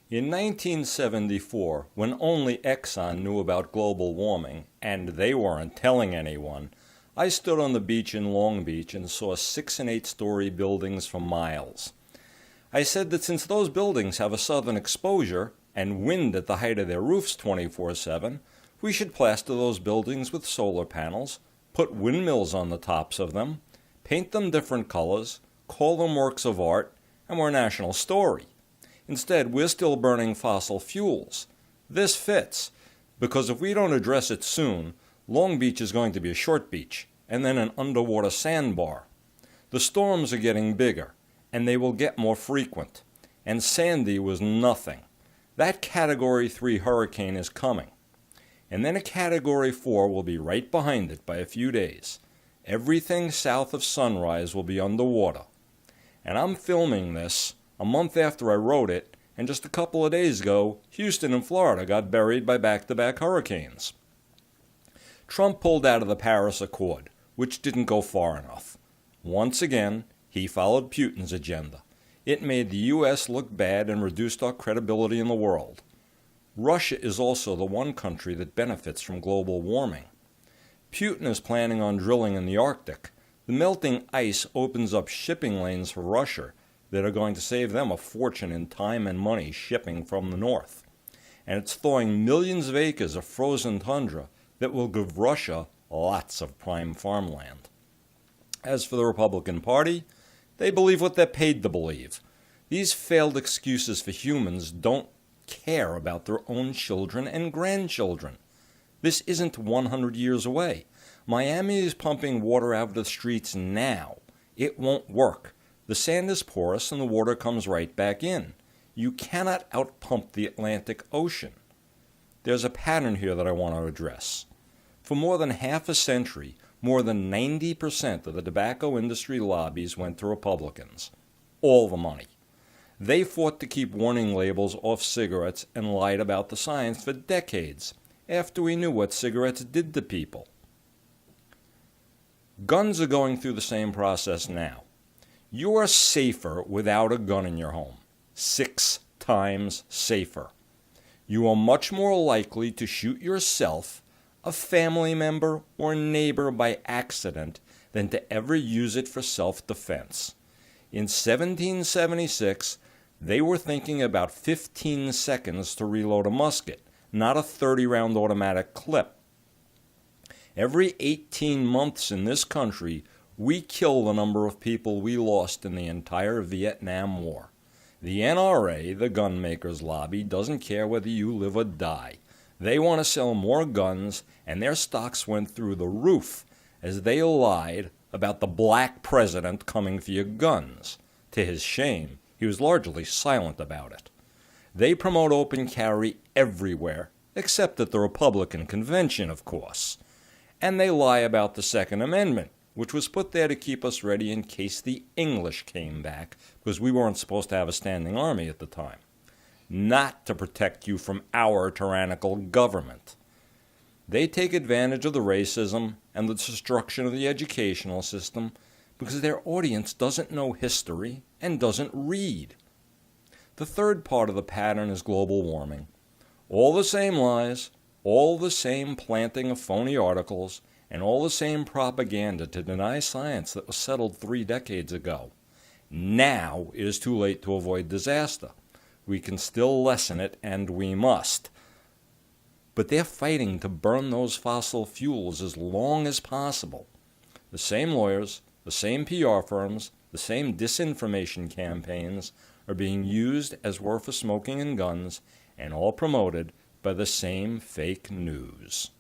In 1974, when only Exxon knew about global warming, and they weren't telling anyone, I stood on the beach in Long Beach and saw 6- and 8-story buildings for miles. I said that since those buildings have a southern exposure and wind at the height of their roofs 24/7, we should plaster those buildings with solar panels, put windmills on the tops of them, paint them different colors, call them works of art, and we're a national story. Instead, we're still burning fossil fuels. This fits, because if we don't address it soon, Long Beach is going to be a short beach, and then an underwater sandbar. The storms are getting bigger, and they will get more frequent. And Sandy was nothing. That Category 3 hurricane is coming. And then a Category 4 will be right behind it by a few days. Everything south of Sunrise will be underwater. And I'm filming this a month after I wrote it, and just a couple of days ago, Houston and Florida got buried by back-to-back hurricanes. Trump pulled out of the Paris Accord, which didn't go far enough. Once again, he followed Putin's agenda. It made the U.S. look bad and reduced our credibility in the world. Russia is also the one country that benefits from global warming. Putin is planning on drilling in the Arctic. The melting ice opens up shipping lanes for Russia that are going to save them a fortune in time and money shipping from the north. And it's thawing millions of acres of frozen tundra that will give Russia lots of prime farmland. As for the Republican Party, they believe what they're paid to believe. These failed excuses for humans don't care about their own children and grandchildren. This isn't 100 years away. Miami is pumping water out of the streets now. It won't work. The sand is porous and the water comes right back in. You cannot outpump the Atlantic Ocean. There's a pattern here that I want to address. For more than half a century, more than 90% of the tobacco industry lobbies went to Republicans. All the money. They fought to keep warning labels off cigarettes and lied about the science for decades, after we knew what cigarettes did to people. Guns are going through the same process now. You are safer without a gun in your home. 6 times safer. You are much more likely to shoot yourself, a family member, or neighbor by accident than to ever use it for self-defense. In 1776, they were thinking about 15 seconds to reload a musket, not a 30-round automatic clip. Every 18 months in this country, we kill the number of people we lost in the entire Vietnam War. The NRA, the gun makers' lobby, doesn't care whether you live or die. They want to sell more guns, and their stocks went through the roof as they lied about the black president coming for your guns. To his shame, he was largely silent about it. They promote open carry everywhere, except at the Republican convention, of course. And they lie about the Second Amendment, which was put there to keep us ready in case the English came back, because we weren't supposed to have a standing army at the time. Not to protect you from our tyrannical government. They take advantage of the racism and the destruction of the educational system because their audience doesn't know history and doesn't read. The third part of the pattern is global warming. All the same lies, all the same planting of phony articles, and all the same propaganda to deny science that was settled 3 decades ago. Now it is too late to avoid disaster. We can still lessen it, and we must. But they're fighting to burn those fossil fuels as long as possible. The same lawyers, the same PR firms, the same disinformation campaigns are being used as were for smoking and guns, and all promoted by the same fake news.